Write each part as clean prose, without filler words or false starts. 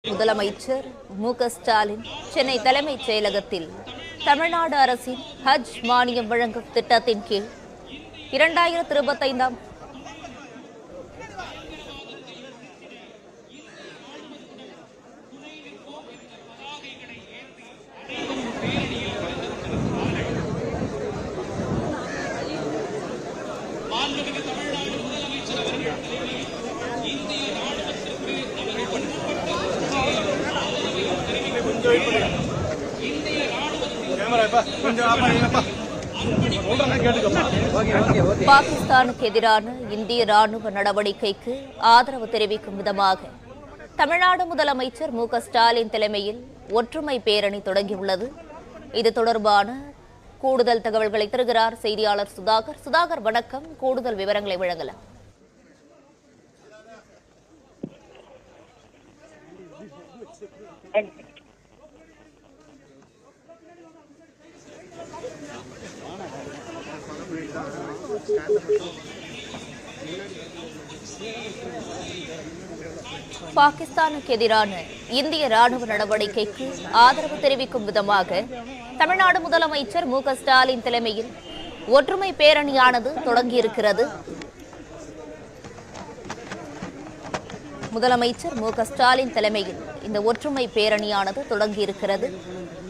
முதலமைச்சர் மு.க.ஸ்டாலின் சென்னை தலைமைச் செயலகத்தில் தமிழ்நாடு அரசின் ஹஜ் மானியம் வழங்கும் திட்டத்தின் கீழ் 2025 பாகிஸ்தானுக்கு எதிரான இந்திய ராணுவ நடவடிக்கைக்கு ஆதரவு தெரிவிக்கும் விதமாக தமிழ்நாடு முதலமைச்சர் மு.க.ஸ்டாலின் தலைமையில் ஒற்றுமை பேரணி தொடங்கியுள்ளது. இது தொடர்பான கூடுதல் தகவல்களை தருகிறார் செய்தியாளர் சுதாகர். சுதாகர், வணக்கம். கூடுதல் விவரங்களை வழங்கலாம். பாகிஸ்தானுக்கு எதிரான இந்திய ராணுவ நடவடிக்கைக்கு ஆதரவு தெரிவிக்கும் விதமாக தமிழ்நாடு முதலமைச்சர் மு.க.ஸ்டாலின் தலைமையில் ஒற்றுமை பேரணியானது தொடங்கியிருக்கிறது. முதலமைச்சர் மு.க.ஸ்டாலின் தலைமையில் இந்த ஒற்றுமை பேரணியானது தொடங்கியிருக்கிறது.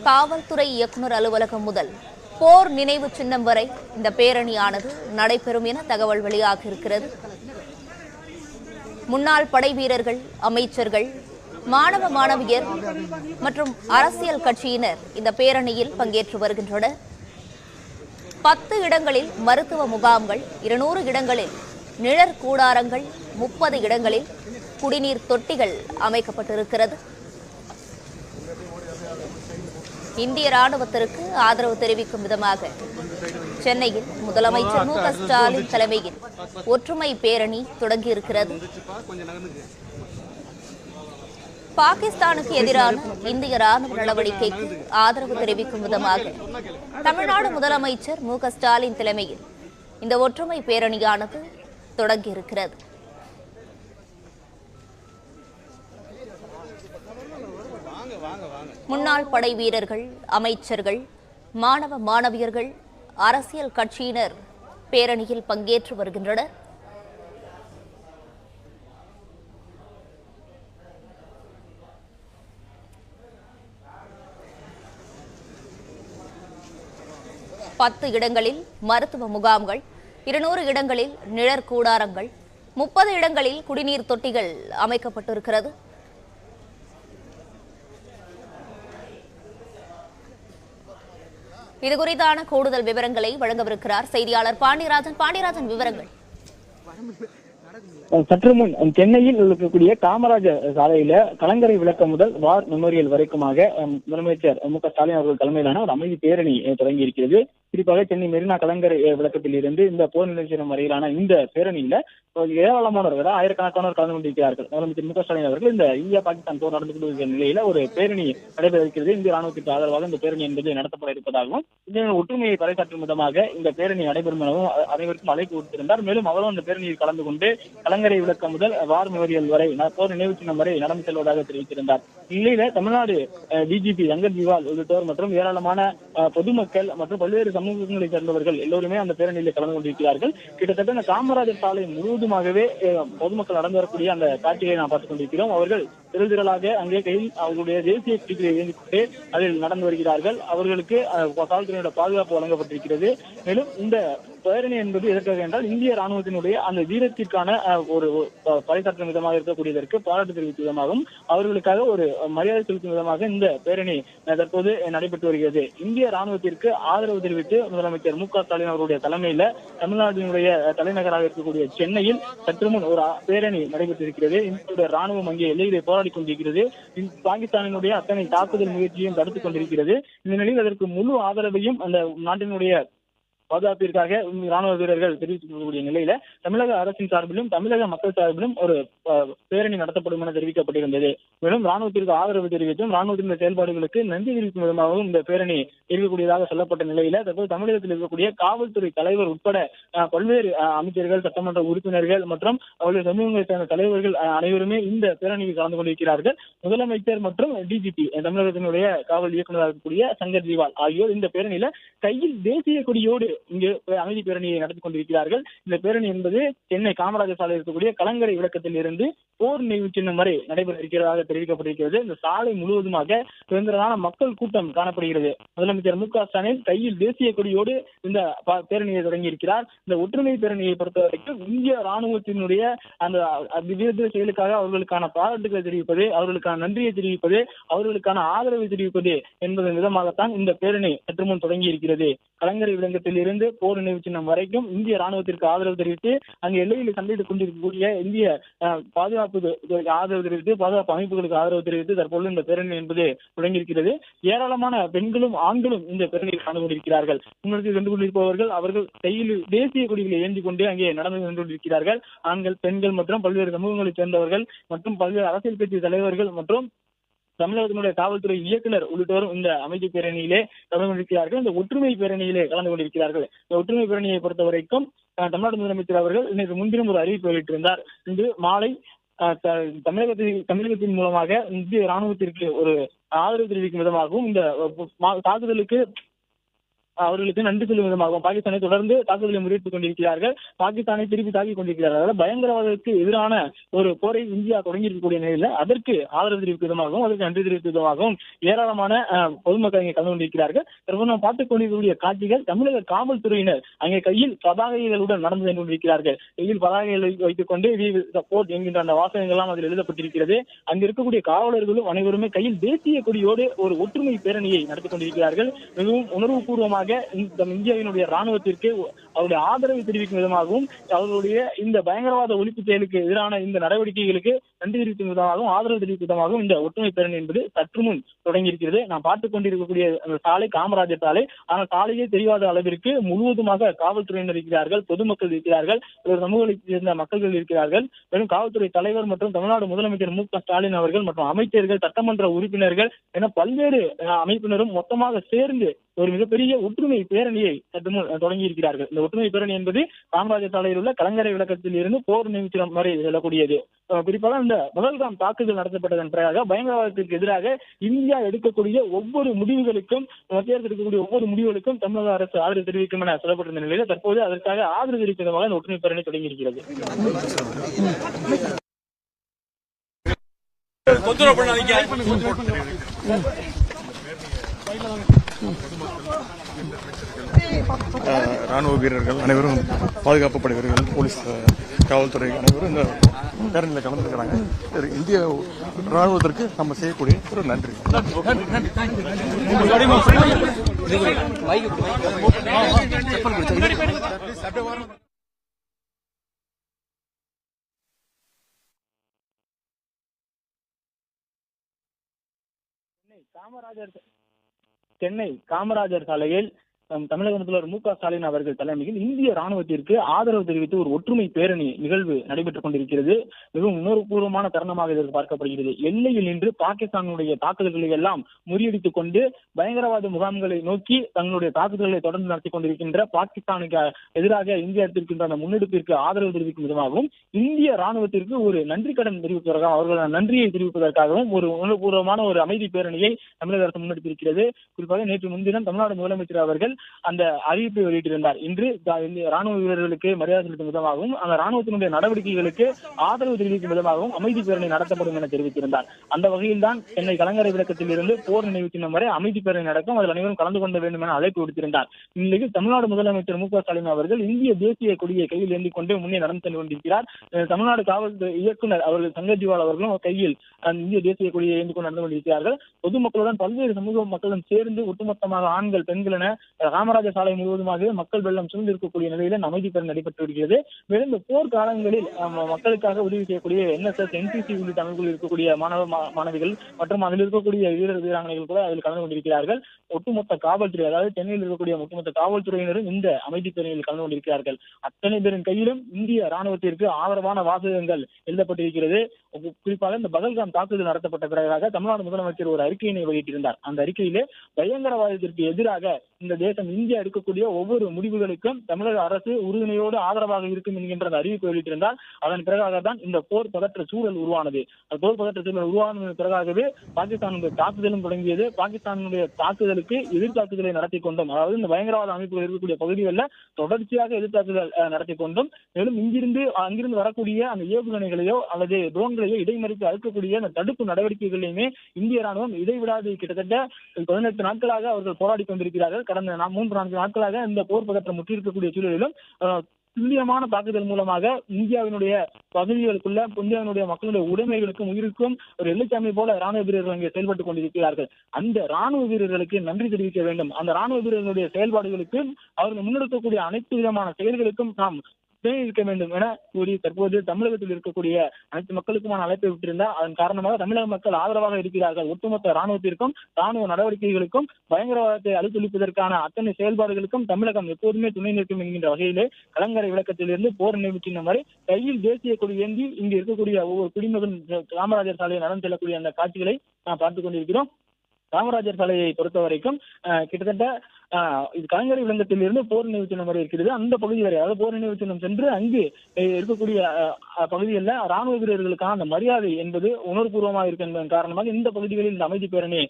காவல்துறை இயக்குநர் அலுவலகம் முதல் போர் நினைவு சின்னம் வரை இந்த பேரணியானது நடைபெறும் என தகவல் வெளியாக இருக்கிறது. முன்னாள் படை வீரர்கள், அமைச்சர்கள், மாணவ மாணவியர் மற்றும் அரசியல் கட்சியினர் இந்த பேரணியில் பங்கேற்று வருகின்றனர். 10 இடங்களில் மருத்துவ முகாம்கள், 200 இடங்களில் நிழற்கூடாரங்கள், 30 இடங்களில் குடிநீர் தொட்டிகள் அமைக்கப்பட்டிருக்கிறது. இந்திய ராணுவத்திற்கு ஆதரவு தெரிவிக்கும் விதமாக சென்னையில் முதலமைச்சர் மு.க.ஸ்டாலின் தலைமையில் ஒற்றுமை பேரணி தொடங்கியிருக்கிறது. பாகிஸ்தானுக்கு எதிரான இந்திய ராணுவ நடவடிக்கைக்கு ஆதரவு தெரிவிக்கும் விதமாக தமிழ்நாடு முதலமைச்சர் மு.க.ஸ்டாலின் தலைமையில் இந்த ஒற்றுமை பேரணியானது தொடங்கியிருக்கிறது. முன்னாள் படை வீரர்கள், அமைச்சர்கள், மாணவ மாணவியர்கள், அரசியல் கட்சியினர் பேரணியில் பங்கேற்று வருகின்றனர். பத்து இடங்களில் மருத்துவ முகாம்கள், 200 இடங்களில் நிழற்கூடாரங்கள், 30 இடங்களில் குடிநீர் தொட்டிகள் அமைக்கப்பட்டிருக்கிறது. இது குறித்தான கூடுதல் விவரங்களை வழங்கவிருக்கிறார் செய்தியாளர் பாண்டியராஜன். விவரங்கள். சற்று முன் சென்னையில் இருக்கக்கூடிய காமராஜர் சாலையில கலங்கரை விளக்கம் முதல் வார் மெமோரியல் வரைக்குமாக முதலமைச்சர் மு.க.ஸ்டாலின் அவர்கள் தலைமையிலான ஒரு அமைதி பேரணி தொடங்கி இருக்கிறது. குறிப்பாக சென்னை மெரினா கலங்கரை விளக்கத்தில் இருந்து இந்த போர் நிலையம் வரையிலான இந்த பேரணியில ஏராளமானவர்கள், ஆயிரக்கணக்கானோர் கலந்து கொண்டிருக்கிறார்கள். முதலமைச்சர் மு.க.ஸ்டாலின் அவர்கள் இந்த இந்தியா பாகிஸ்தான் போர் நடந்து கொண்டிருக்கிற நிலையில ஒரு பேரணி நடைபெற இருக்கிறது. இந்திய ராணுவத்திற்கு ஆதரவாக இந்த பேரணி என்பது நடத்தப்பட இருப்பதாகவும் இந்த ஒற்றுமையை பறைசாற்றும் விதமாக இந்த பேரணி நடைபெறும் எனவும் அனைவருக்கும் அழைப்பு விடுத்திருந்தார். மேலும் அவரும் அந்த பேரணியில் கலந்து கொண்டு கலங்கரை விளக்கம் முதல் வார் மெமோரியல் வரை போர் நினைவு சின்னம் வரை நடந்து செல்வதாக தெரிவித்திருந்தார். இந்நிலையில தமிழ்நாடு டிஜிபி ரங்கத் ஜிவால் உள்ளிட்டோர் மற்றும் ஏராளமான பொதுமக்கள் மற்றும் பல்வேறு சமூகங்களை சேர்ந்தவர்கள் எல்லோருமே அந்த பேரணியில் கலந்து கொண்டிருக்கிறார்கள். கிட்டத்தட்ட இந்த காமராஜர் சாலை முழுவதுமாகவே பொதுமக்கள் நடந்து வரக்கூடிய அந்த காட்சிகளை நாம் பார்த்துக் கொண்டிருக்கிறோம். அவர்கள் திரளாக அங்கே கையில் அவர்களுடைய தேசிய கொடிகளை ஏந்தி கொண்டு அதில் நடந்து வருகிறார்கள். அவர்களுக்கு காவல்துறையோட பாதுகாப்பு வழங்கப்பட்டிருக்கிறது. மேலும் இந்த பேரணி என்பது எதற்காக என்றால் இந்திய ராணுவத்தினுடைய அந்த வீரத்திற்கான ஒரு பறைசாற்றும் விதமாக இருக்கக்கூடியதற்கு பாராட்டு தெரிவிக்கும் விதமாகவும் அவர்களுக்காக ஒரு மரியாதை செலுத்தும் விதமாக இந்த பேரணி தற்போது நடைபெற்று வருகிறது. இந்திய ராணுவத்திற்கு ஆதரவு தெரிவித்து முதலமைச்சர் மு.க.ஸ்டாலின் அவருடைய தலைமையில தமிழ்நாட்டினுடைய தலைநகராக இருக்கக்கூடிய சென்னையில் சற்று முன் ஒரு பேரணி நடைபெற்றிருக்கிறது. இந்திய ராணுவம் அங்கே எல்லையிலே போராடி கொண்டிருக்கிறது. பாகிஸ்தானினுடைய அத்தனை தாக்குதல் முயற்சியும் தடுத்துக் கொண்டிருக்கிறது. இந்த நிலையில் அதற்கு முழு ஆதரவையும் அந்த நாட்டினுடைய பாதுகாப்பிற்காக ராணுவ வீரர்கள் தெரிவிக்கக்கூடிய நிலையில தமிழக அரசின் சார்பிலும் தமிழக மக்கள் சார்பிலும் ஒரு பேரணி நடத்தப்படும் என தெரிவிக்கப்பட்டிருந்தது. மேலும் ராணுவத்திற்கு ஆதரவு தெரிவித்தும் ராணுவத்தின் செயல்பாடுகளுக்கு நன்றி தெரிவிக்கும் விதமாகவும் இந்த பேரணி இருக்கக்கூடியதாக சொல்லப்பட்ட நிலையில தற்போது தமிழகத்தில் இருக்கக்கூடிய காவல்துறை தலைவர் உட்பட பல்வேறு அமைச்சர்கள், சட்டமன்ற உறுப்பினர்கள் மற்றும் அவருடைய சமூகங்களை சேர்ந்த தலைவர்கள் அனைவருமே இந்த பேரணியில் கலந்து கொண்டிருக்கிறார்கள். முதலமைச்சர் மற்றும் டிஜிபி தமிழகத்தினுடைய காவல் இயக்குநராக இருக்கக்கூடிய சங்கர் ஜிவால் ஆகியோர் இந்த பேரணியில கையில் தேசிய கொடியோடு இங்கு அமைதி பேரணியை நடத்தி கொண்டிருக்கிறார்கள். இந்த பேரணி என்பது சென்னை காமராஜர் சாலை இருக்கக்கூடிய கலங்கரை விளக்கத்தில் இருந்து போர் நினைவு சின்னம் வரை நடைபெற இருக்கிறதாக தெரிவிக்கப்பட்டிருக்கிறது. இந்த சாலை முழுவதுமாக சுதந்திரமான மக்கள் கூட்டம் காணப்படுகிறது. முதலமைச்சர் மு.க.ஸ்டாலின் கையில் தேசிய கொடியோடு இந்த பேரணியை தொடங்கி இருக்கிறார். இந்த ஒற்றுமை பேரணியை பொறுத்தவரைக்கும் இந்திய ராணுவத்தினுடைய அந்த வீர செயலுக்காக அவர்களுக்கான பாராட்டுகளை தெரிவிப்பது, அவர்களுக்கான நன்றியை தெரிவிப்பது, அவர்களுக்கான ஆதரவை தெரிவிப்பது என்பதன் விதமாகத்தான் இந்த பேரணி சற்று முன் தொடங்கி இருக்கிறது. கலங்கரை விளக்கத்தில் இருந்து போர் நினைவு சின்னம் வரைக்கும் இந்திய ராணுவத்திற்கு ஆதரவு தெரிவித்து அங்கு எல்லையில் சண்டையிட்டுக் கொண்டிருக்கக்கூடிய இந்திய பாதுகாப்பு ஆதரவு தெரிவித்து பாதுகாப்பு அமைப்புகளுக்கு ஆதரவு தெரிவித்து தற்போது இந்த பேரணி என்பது தொடங்கியிருக்கிறது. ஏராளமான பெண்களும் ஆண்களும் இந்த பேரணியில் கலந்து கொண்டிருக்கிறார்கள். முன்னெடுத்து சென்று கொண்டிருப்பவர்கள் அவர்கள் கையில் தேசிய கொடிகளை ஏந்தி கொண்டு அங்கே நடந்து சென்று கொண்டிருக்கிறார்கள். ஆண்கள், பெண்கள் மற்றும் பல்வேறு சமூகங்களைச் சேர்ந்தவர்கள் மற்றும் பல்வேறு அரசியல் கட்சி தலைவர்கள் மற்றும் தமிழகத்தினுடைய காவல்துறை இயக்குநர் உள்ளிட்டோரும் இந்த அமைதி பேரணியிலே கலந்து கொண்டிருக்கிறார்கள். இந்த ஒற்றுமை பேரணியிலே கலந்து கொண்டிருக்கிறார்கள். இந்த ஒற்றுமை பேரணியை பொறுத்த வரைக்கும் தமிழ்நாடு முதலமைச்சர் அவர்கள் இன்னைக்கு முன்தினம் ஒரு அறிவிப்பு வெளியிட்டிருந்தார். இன்று மாலை தமிழகத்தின் மூலமாக இந்திய ராணுவத்திற்கு ஒரு ஆதரவு தெரிவிக்கும் விதமாகவும் இந்த தாக்குதலுக்கு அவர்களுக்கு நன்றி சொல்லும் விதமாகவும் பாகிஸ்தானை தொடர்ந்து தாக்குதலை முறியடித்துக் கொண்டிருக்கிறார்கள். பாகிஸ்தானை திருப்பி தாக்கிக் கொண்டிருக்கிறார்கள். அதாவது பயங்கரவாதத்துக்கு எதிரான ஒரு போரை இந்தியா தொடங்கியிருக்கக்கூடிய நிலையில் அதற்கு ஆதரவு தெரிவிக்கும் விதமாகவும் அதற்கு நன்றி தெரிவிக்கும் விதமாகவும் ஏராளமான பொதுமக்கள் அங்கே கலந்து கொண்டிருக்கிறார்கள். நாம் பார்த்துக் கொண்டிருக்கக்கூடிய காட்சிகள் தமிழக காவல்துறையினர் அங்கே கையில் பதாகைகளுடன் நடந்து சென்று கொண்டிருக்கிறார்கள். கையில் பதாகைகளை வைத்துக் கொண்டு சப்போர்ட் என்கின்ற அந்த வாசகங்கள்லாம் அதில் எழுதப்பட்டிருக்கிறது. அங்கு இருக்கக்கூடிய காவலர்களும் அனைவருமே கையில் தேசிய கொடியோடு ஒரு ஒற்றுமை பேரணியை நடத்திக் கொண்டிருக்கிறார்கள். மிகவும் உணர்வுபூர்வமாக இந்தியாவினுடைய ராணுவத்திற்கு அவருடைய ஆதரவை தெரிவிக்கும் விதமாகவும் அவர்களுடைய இந்த பயங்கரவாத ஒழிப்பு செயலுக்கு எதிரான இந்த நடவடிக்கைகளுக்கு நன்றி தெரிவிக்கும் விதமாகவும் ஆதரவு தெரிவிக்கும் விதமாகவும் இந்த ஒற்றுமை பேரணி என்பது சற்று முன் தொடங்கி இருக்கிறது. நாம் பார்த்துக் கொண்டிருக்கக்கூடிய அந்த சாலை காமராஜர் சாலை, ஆனால் சாலையே தெரியாத அளவிற்கு முழுவதுமாக காவல்துறையினர் இருக்கிறார்கள், பொதுமக்கள் இருக்கிறார்கள், சமூகத்தை சேர்ந்த மக்கள் இருக்கிறார்கள். மேலும் காவல்துறை தலைவர் மற்றும் தமிழ்நாடு முதலமைச்சர் மு.க.ஸ்டாலின் அவர்கள் மற்றும் அமைச்சர்கள், சட்டமன்ற உறுப்பினர்கள் என பல்வேறு அமைப்பினரும் மொத்தமாக சேர்ந்து ஒரு மிகப்பெரிய ஒற்றுமை பேரணியை சற்று முன் தொடங்கி இருக்கிறார்கள். இந்த ஒற்றுமை பேரணி என்பது காமராஜர் சாலையில் உள்ள கலங்கரை விளக்கத்தில் இருந்து போர் நினைவு சின்னம் வரை செல்லக்கூடியது. குறிப்பாக இந்த முதல்காம் தாக்குதல் நடத்தப்பட்டதன் பிறகு பயங்கரவாதத்திற்கு எதிராக இந்தியா எடுக்கக்கூடிய ஒவ்வொரு முடிவுகளுக்கும் மத்திய அரசு எடுக்கக்கூடிய ஒவ்வொரு முடிவுகளுக்கும் தமிழக அரசு ஆதரவு தெரிவிக்கும் என சொல்லப்பட்டிருந்த நிலையில் தற்போது அதற்காக ஆதரவு தெரிவிக்கும் விதமாக இந்த ஒற்றுமை பேரணி தொடங்கி இருக்கிறது. ராணுவ வீரர்கள் அனைவரும், பாதுகாப்பு படை வீரர்கள், போலீஸ், காவல்துறை அனைவரும் இந்த பேரணியில் கலந்துருக்கிறாங்க. இந்திய ராணுவத்திற்கு நம்ம செய்யக்கூடிய ஒரு நன்றி. சென்னை காமராஜர் சாலையில் தமிழக முதல்வர் மு.க.ஸ்டாலின் அவர்கள் தலைமையில் இந்திய ராணுவத்திற்கு ஆதரவு தெரிவித்து ஒரு ஒற்றுமை பேரணி நிகழ்வு நடைபெற்றுக் கொண்டிருக்கிறது. மிகவும் உணர்வுபூர்வமான தருணமாக இதற்கு பார்க்கப்படுகிறது. எல்லையில் நின்று பாகிஸ்தானுடைய தாக்குதல்களை எல்லாம் முறியடித்துக் கொண்டு பயங்கரவாத முகாம்களை நோக்கி தங்களுடைய தாக்குதல்களை தொடர்ந்து நடத்தி கொண்டிருக்கின்ற பாகிஸ்தானுக்கு எதிராக இந்தியா எடுத்திருக்கின்ற அந்த முன்னெடுப்பிற்கு ஆதரவு தெரிவிக்கும் விதமாகவும் இந்திய ராணுவத்திற்கு ஒரு நன்றி கடன் தெரிவிப்பதற்காக அவர்களான நன்றியை தெரிவிப்பதற்காகவும் ஒரு உணர்வுபூர்வமான ஒரு அமைதி பேரணியை தமிழக அரசு முன்னெடுத்திருக்கிறது. குறிப்பாக நேற்று முன்தினம் தமிழ்நாடு முதலமைச்சர் அவர்கள் அந்த அறிவிப்பை வெளியிட்டிருந்தார். இன்று ராணுவ வீரர்களுக்கு மரியாதை செலுத்தும் விதமாகவும் அந்த ராணுவத்தினுடைய நடவடிக்கைகளுக்கு ஆதரவு தெரிவிக்கும் விதமாகவும் அமைதி பேரணி நடத்தப்படும் என தெரிவித்திருந்தார். அந்த வகையில் தான் சென்னை கலங்கரை விளக்கத்தில் இருந்து போர் நினைவு சின்னம் வரை அமைதி பேரணி நடக்கும், அதில் அனைவரும் கலந்து கொள்ள வேண்டும் என அழைப்பு விடுத்திருந்தார். இந்நிலையில் தமிழ்நாடு முதலமைச்சர் மு.க.ஸ்டாலின் அவர்கள் இந்திய தேசிய கொடியை கையில் ஏந்தி கொண்டு முன்னே நடந்து சென்று கொண்டிருக்கிறார். தமிழ்நாடு காவல்துறை இயக்குநர் அவர்கள் சங்கர் ஜிவால் அவர்களும் கையில் இந்திய தேசிய கொடியை ஏந்தி கொண்டு நடந்து கொண்டிருக்கிறார்கள். பொதுமக்களுடன் பல்வேறு சமூக மக்களுடன் சேர்ந்து ஒட்டுமொத்தமாக ஆண்கள், பெண்கள் என காமராஜர் சாலை முழுவதுமாக மக்கள் வெள்ளம் சூழ்ந்து இருக்கக்கூடிய நிலையில அமைதி பேரணி நடைபெற்று வருகிறது. மேலும் இந்த போர் காலங்களில் மக்களுக்காக உதவி செய்யக்கூடிய NSS, NCC உள்ளிட்ட அமைப்புகள் இருக்கக்கூடிய மாணவிகள் மற்றும் அதில் இருக்கக்கூடிய வீராங்கனைகள் கூட அதில் கலந்து கொண்டிருக்கிறார்கள். ஒட்டுமொத்த காவல்துறை, அதாவது சென்னையில் இருக்கக்கூடிய ஒட்டுமொத்த காவல்துறையினரும் இந்த அமைதி பேரணியில் கலந்து கொண்டிருக்கிறார்கள். அத்தனை பேரின் கையிலும் இந்திய ராணுவத்திற்கு ஆதரவான வாசகங்கள் எழுதப்பட்டிருக்கிறது. குறிப்பாக இந்த பகல்காம் தாக்குதல் நடத்தப்பட்ட பிறகாக தமிழ்நாடு முதலமைச்சர் ஒரு அறிக்கையினை வெளியிட்டிருந்தார். அந்த அறிக்கையிலே பயங்கரவாதத்திற்கு எதிராக இந்த தேசம் இந்தியா எடுக்கக்கூடிய ஒவ்வொரு முடிவுகளுக்கும் தமிழக அரசு உறுதுணையோடு ஆதரவாக இருக்கும் என்கின்ற அந்த அறிவிப்பு வெளியிட்டிருந்தால் அதன் பிறகாக தான் இந்த போர் பதற்ற சூழல் உருவானது. அந்த போர் பதற்ற சூழல் உருவானதன் பிறகாகவே பாகிஸ்தானுடைய தாக்குதலும் தொடங்கியது. பாகிஸ்தானுடைய தாக்குதலுக்கு எதிர்த்தாக்குதலை நடத்தி கொண்டும், அதாவது இந்த பயங்கரவாத அமைப்புகள் இருக்கக்கூடிய பகுதிகளில் தொடர்ச்சியாக எதிர்த்தாக்குதல் நடத்தி கொண்டும், மேலும் அங்கிருந்து வரக்கூடிய அந்த ஏவுகணைகளையோ அல்லது ட்ரோன்களையோ இடைமறித்து அழுக்கக்கூடிய அந்த தடுப்பு நடவடிக்கைகளையுமே இந்திய ராணுவம் இடைவிடாது கிட்டத்தட்ட 18 நாட்களாக அவர்கள் போராடி கொண்டிருக்கிறார்கள். கடந்த 3-4 நாட்களாக இந்த போர் பதற்றம் முற்றியிருக்கக்கூடிய சூழலிலும் துல்லியமான தாக்குதல் மூலமாக இந்தியாவினுடைய பகுதிகளுக்குள்ள இந்தியாவினுடைய மக்களுடைய உடைமைகளுக்கும் உயிருக்கும் ஒரு எல்லைச்சாமி போல ராணுவ வீரர்கள் அங்கே செயல்பட்டுக் கொண்டிருக்கிறார்கள். அந்த ராணுவ வீரர்களுக்கு நன்றி தெரிவிக்க வேண்டும். அந்த ராணுவ வீரர்களுடைய செயல்பாடுகளுக்கு அவர்கள் முன்னெடுக்கக்கூடிய அனைத்து விதமான செயல்களுக்கும் நாம் இருக்க வேண்டும் என கூறி தற்போது தமிழகத்தில் இருக்கக்கூடிய அனைத்து மக்களுக்குமான அழைப்பை விட்டிருந்தார். அதன் காரணமாக தமிழக மக்கள் ஆதரவாக இருக்கிறார்கள். ஒட்டுமொத்த ராணுவத்திற்கும் ராணுவ நடவடிக்கைகளுக்கும் பயங்கரவாதத்தை அழித்தொழிப்பதற்கான அத்தனை செயல்பாடுகளுக்கும் தமிழகம் எப்போதுமே துணை நிற்கும் என்கின்ற வகையிலே கலங்கரை விளக்கத்திலிருந்து போர் நினைவு சின்னம் வரை கையில் தேசிய கொடி ஏந்தி இங்கு இருக்கக்கூடிய ஒவ்வொரு குடிமகன் காமராஜர் சாலையை நடந்து செல்லக்கூடிய அந்த காட்சிகளை நாம் பார்த்துக் கொண்டிருக்கிறோம். காமராஜர் சாலையை பொறுத்த வரைக்கும் கிட்டத்தட்ட இது கலங்கரை விளக்கத்தில் இருந்து போர் நினைவு சின்னம் வரை இருக்கிறது. அந்த பகுதி வரை, அதாவது போர் நினைவு சின்னம் சென்று அங்கு இருக்கக்கூடிய பகுதிகளில் ராணுவ வீரர்களுக்கான அந்த மரியாதை என்பது உணர்வுபூர்வமாக இருக்கு என்பதன் காரணமாக இந்த பகுதிகளில் இந்த அமைதி பேரணி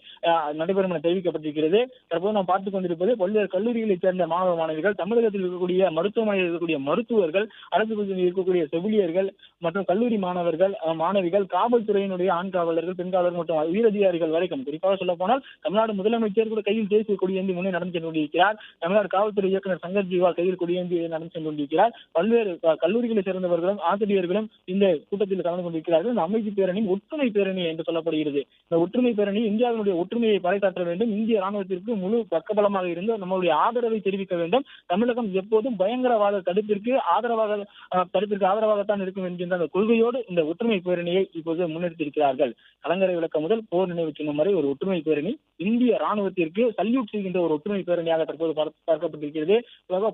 நடைபெறும் என தெரிவிக்கப்பட்டிருக்கிறது. தற்போது நாம் பார்த்துக் கொண்டிருப்பது பல்வேறு கல்லூரிகளைச் சேர்ந்த மாணவ மாணவிகள், தமிழகத்தில் இருக்கக்கூடிய மருத்துவமனையில் இருக்கக்கூடிய மருத்துவர்கள், அரசு பகுதியில் இருக்கக்கூடிய செவிலியர்கள் மற்றும் கல்லூரி மாணவர்கள், மாணவிகள், காவல்துறையினுடைய ஆண் காவலர்கள், பெண் காவலர்கள் மற்றும் உயரதிகாரிகள் வரைக்கும், குறிப்பாக சொல்ல போனால் தமிழ்நாடு முதலமைச்சர் கூட கையில் தேசிய கொடியேந்தி முன்னே நடந்து சென்று கொண்டிருக்கிறார். தமிழ்நாடு காவல்துறை இயக்குநர் சங்கர் ஜிவால் கையில் கொடியேந்தி நடந்து சென்று கொண்டிருக்கிறார். பல்வேறு கல்லூரிகளை சேர்ந்தவர்களும் ஆசிரியர்களும் இந்த கூட்டத்தில் கலந்து கொண்டிருக்கிறார்கள். இந்த அமைதி பேரணி ஒற்றுமை பேரணி என்று சொல்லப்படுகிறது. இந்த ஒற்றுமை பேரணி இந்தியாவினுடைய ஒற்றுமையை பறைசாற்ற வேண்டும். இந்திய ராணுவத்திற்கு முழு பக்கபலமாக இருந்து நம்மளுடைய ஆதரவை தெரிவிக்க வேண்டும். தமிழகம் எப்போதும் பயங்கரவாத தடுப்பிற்கு ஆதரவாகத்தான் இருக்கும் என்கின்ற அந்த கொள்கையோடு இந்த ஒற்றுமை பேரணியை இப்போது முன்னெடுத்திருக்கிறார்கள். கலங்கரை விளக்கம் முதல் போர் நினைவு சின்னம் வரை ஒரு ஒற்றுமை பேரணி, இந்திய ராணுவத்திற்கு சல்யூட் செய்கின்ற ஒரு ஒற்றுமை பேரணியாக தற்போது பார்க்கப்பட்டிருக்கிறது.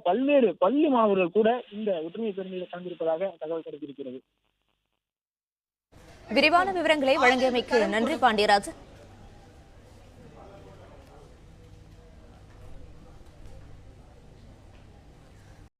பல்வேறு பள்ளி மாணவர்கள் கூட இந்த ஒற்றுமை பேரணியில் கலந்திருப்பதாக தகவல் கிடைத்திருக்கிறது. விரிவான விவரங்களை வழங்கியமைக்கு நன்றி பாண்டியராஜன்.